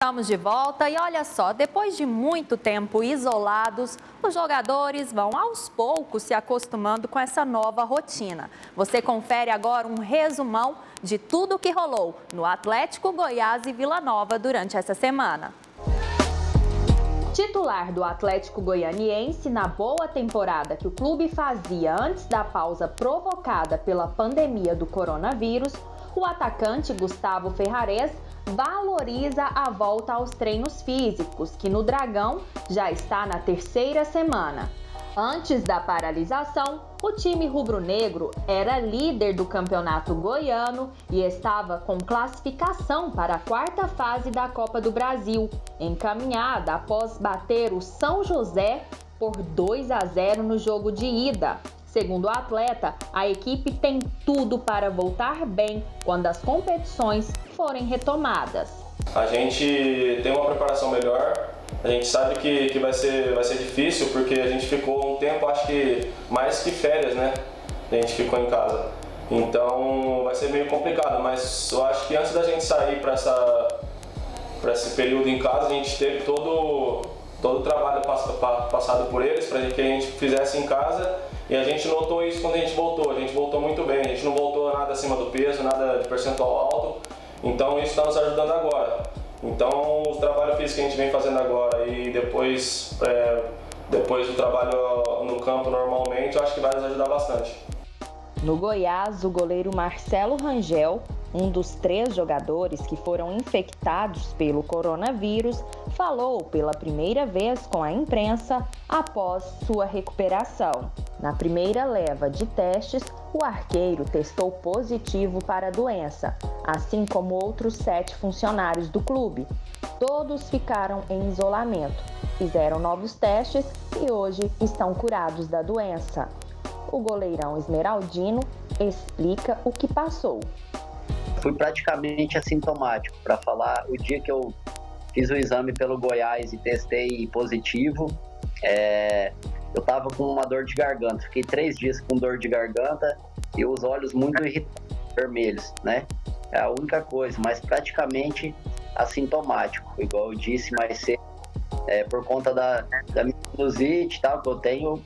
Estamos de volta e olha só, depois de muito tempo isolados, os jogadores vão aos poucos se acostumando com essa nova rotina. Você confere agora um resumão de tudo o que rolou no Atlético, Goiás e Vila Nova durante essa semana. Titular do Atlético Goianiense na boa temporada que o clube fazia antes da pausa provocada pela pandemia do coronavírus, o atacante Gustavo Ferrares valoriza a volta aos treinos físicos, que no Dragão já está na terceira semana. Antes da paralisação, o time rubro-negro era líder do campeonato goiano e estava com classificação para a quarta fase da Copa do Brasil, encaminhada após bater o São José por 2-0 no jogo de ida. Segundo o atleta, a equipe tem tudo para voltar bem quando as competições forem retomadas. A gente tem uma preparação melhor, a gente sabe que vai ser difícil porque a gente ficou um tempo, acho que mais que férias, né? A gente ficou em casa. Então vai ser meio complicado, mas eu acho que antes da gente sair para esse período em casa, a gente teve todo o trabalho passado por eles para que a gente fizesse em casa. E a gente notou isso quando a gente voltou muito bem, a gente não voltou nada acima do peso, nada de percentual alto, então isso está nos ajudando agora. Então o trabalho físico que a gente vem fazendo agora e depois do trabalho no campo normalmente, eu acho que vai nos ajudar bastante. No Goiás, o goleiro Marcelo Rangel, um dos 3 jogadores que foram infectados pelo coronavírus, falou pela primeira vez com a imprensa após sua recuperação. Na primeira leva de testes, o arqueiro testou positivo para a doença, assim como outros 7 funcionários do clube. Todos ficaram em isolamento, fizeram novos testes e hoje estão curados da doença. O goleirão esmeraldino explica o que passou. Fui praticamente assintomático, para falar, o dia que eu fiz o exame pelo Goiás e testei positivo, eu estava com uma dor de garganta, fiquei 3 dias com dor de garganta e os olhos muito irritados, vermelhos, né? É a única coisa, mas praticamente assintomático, igual eu disse mais cedo, por conta da minha sinusite e tal que eu tenho,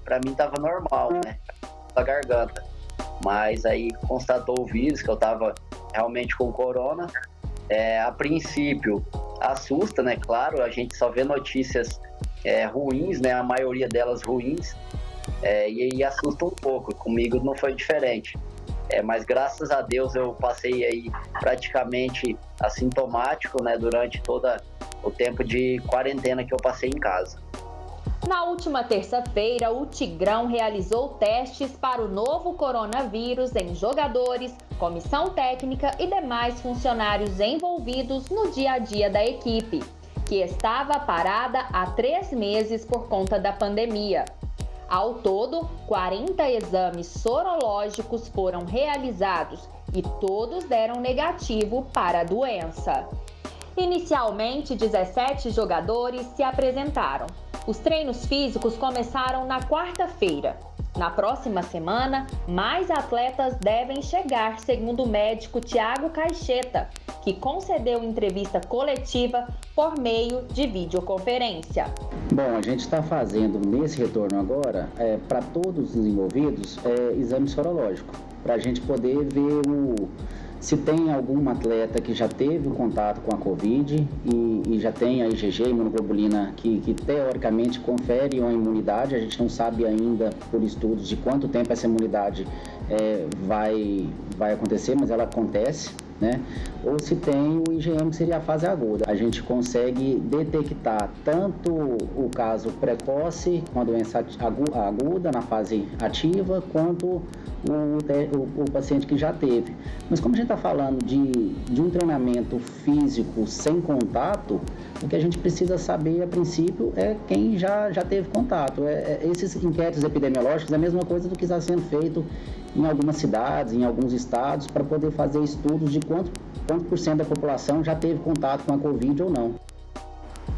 para mim estava normal, né? Da garganta. Mas aí constatou o vírus, que eu estava realmente com corona. A princípio assusta, né? Claro, a gente só vê notícias ruins, né? A maioria delas ruins, e aí assusta um pouco. Comigo não foi diferente. Mas graças a Deus eu passei aí praticamente assintomático, né? Durante todo o tempo de quarentena que eu passei em casa. Na última terça-feira, o Tigrão realizou testes para o novo coronavírus em jogadores, comissão técnica e demais funcionários envolvidos no dia a dia da equipe, que estava parada há 3 meses por conta da pandemia. Ao todo, 40 exames sorológicos foram realizados e todos deram negativo para a doença. Inicialmente, 17 jogadores se apresentaram. Os treinos físicos começaram na quarta-feira. Na próxima semana, mais atletas devem chegar, segundo o médico Thiago Caixeta, que concedeu entrevista coletiva por meio de videoconferência. Bom, a gente está fazendo nesse retorno agora, para todos os envolvidos, exame sorológico, para a gente poder ver se tem algum atleta que já teve contato com a Covid e já tem a IgG, imunoglobulina, que teoricamente confere uma imunidade. A gente não sabe ainda, por estudos, de quanto tempo essa imunidade vai acontecer, mas ela acontece, né? Ou se tem o IgM, que seria a fase aguda. A gente consegue detectar tanto o caso precoce, com a doença aguda, na fase ativa, quanto o paciente que já teve. Mas como a gente está falando de um treinamento físico sem contato, o que a gente precisa saber, a princípio, é quem já teve contato. Esses inquéritos epidemiológicos é a mesma coisa do que está sendo feito em algumas cidades, em alguns estados, para poder fazer estudos de quanto por cento da população já teve contato com a Covid ou não.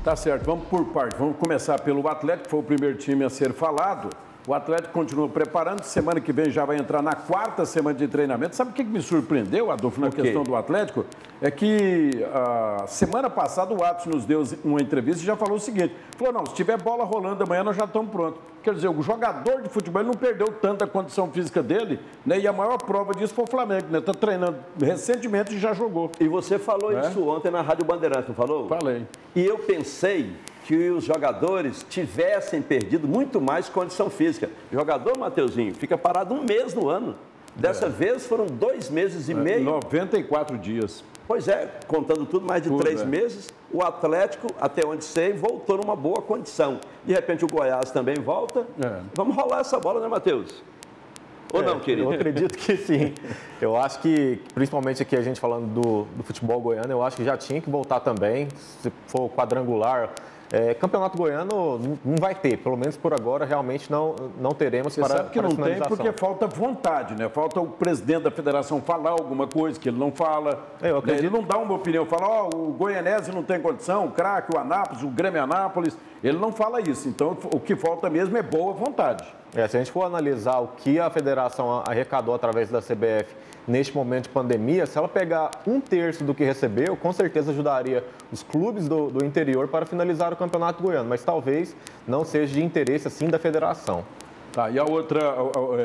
Tá certo, vamos por parte. Vamos começar pelo Atlético, que foi o primeiro time a ser falado. O Atlético continua preparando, semana que vem já vai entrar na 4ª semana de treinamento. Sabe o que me surpreendeu, Adolfo, na questão do Atlético? É que a semana passada o Atos nos deu uma entrevista e já falou o seguinte, falou, não, se tiver bola rolando amanhã nós já estamos prontos. Quer dizer, o jogador de futebol não perdeu tanta condição física dele, né? E a maior prova disso foi o Flamengo, né? Está treinando recentemente e já jogou. E você falou isso ontem na Rádio Bandeirantes, não falou? Falei. E eu pensei que os jogadores tivessem perdido muito mais condição física. O jogador, Mateuzinho, fica parado 1 mês no ano. Dessa vez foram 2 meses e meio. 94 dias. Pois é, contando tudo, mais de 3 meses, o Atlético, até onde sei, voltou numa boa condição. De repente o Goiás também volta. Vamos rolar essa bola, né, Matheus? Ou não, querido? Eu acredito que sim. Eu acho que, principalmente aqui a gente falando do futebol goiano, eu acho que já tinha que voltar também. Se for quadrangular, campeonato goiano não vai ter. Pelo menos por agora, realmente não teremos. Você sabe que não tem porque falta vontade, né? Falta o presidente da federação falar alguma coisa que ele não fala. Ele não dá uma opinião, fala, o Goianese não tem condição, o Craque, o Anápolis, o Grêmio Anápolis. Ele não fala isso. Então, o que falta mesmo é boa vontade. Se a gente for analisar o que a federação arrecadou através da CBF neste momento de pandemia, se ela pegar 1/3 do que recebeu, com certeza ajudaria os clubes do interior para finalizar o Campeonato Goiano, mas talvez não seja de interesse assim da federação. Tá, e a outra,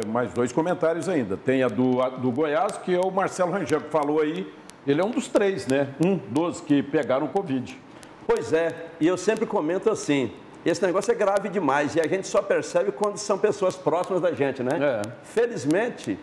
mais 2 comentários ainda. Tem a do Goiás, que é o Marcelo Rangel, que falou aí, ele é um dos 3, né? Dos que pegaram o Covid. Pois é, e eu sempre comento assim, esse negócio é grave demais e a gente só percebe quando são pessoas próximas da gente, né? Felizmente,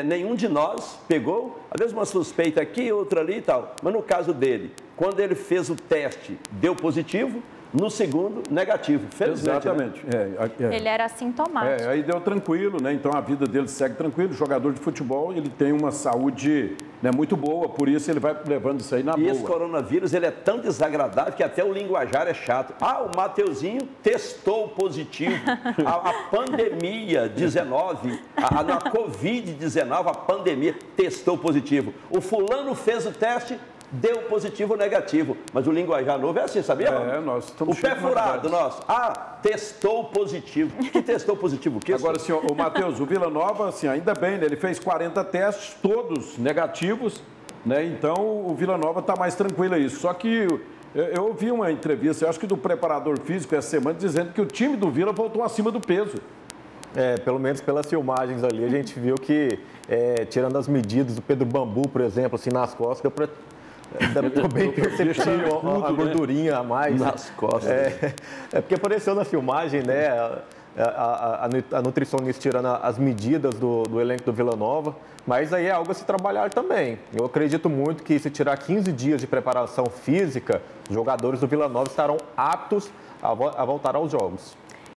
nenhum de nós pegou, às vezes uma suspeita aqui, outra ali e tal, mas no caso dele, quando ele fez o teste, deu positivo, no segundo, negativo, felizmente. Exatamente. Né? Ele era assintomático. Aí deu tranquilo, né? Então a vida dele segue tranquilo. O jogador de futebol, ele tem uma saúde, né, muito boa, por isso ele vai levando isso aí na boa. E esse coronavírus, ele é tão desagradável que até o linguajar é chato. O Mateuzinho testou positivo. A pandemia 19, a Covid-19, a pandemia testou positivo. O fulano fez o teste, deu positivo ou negativo. Mas o linguajar novo é assim, sabia? Nós estamos o pé furado nosso. Testou positivo. Que testou positivo? Que agora, senhor, o Matheus, o Vila Nova, assim, ainda bem, né? Ele fez 40 testes, todos negativos, né? Então, o Vila Nova está mais tranquilo aí. Só que eu ouvi uma entrevista, eu acho que do preparador físico essa semana, dizendo que o time do Vila voltou acima do peso. Pelo menos pelas filmagens ali, a gente viu que, tirando as medidas do Pedro Bambu, por exemplo, assim, nas costas, deu para... bem perceptível a gordurinha a mais. Nas costas. Porque apareceu na filmagem, né? A nutricionista tirando as medidas do elenco do Vila Nova. Mas aí é algo a se trabalhar também. Eu acredito muito que se tirar 15 dias de preparação física, os jogadores do Vila Nova estarão aptos a voltar aos jogos.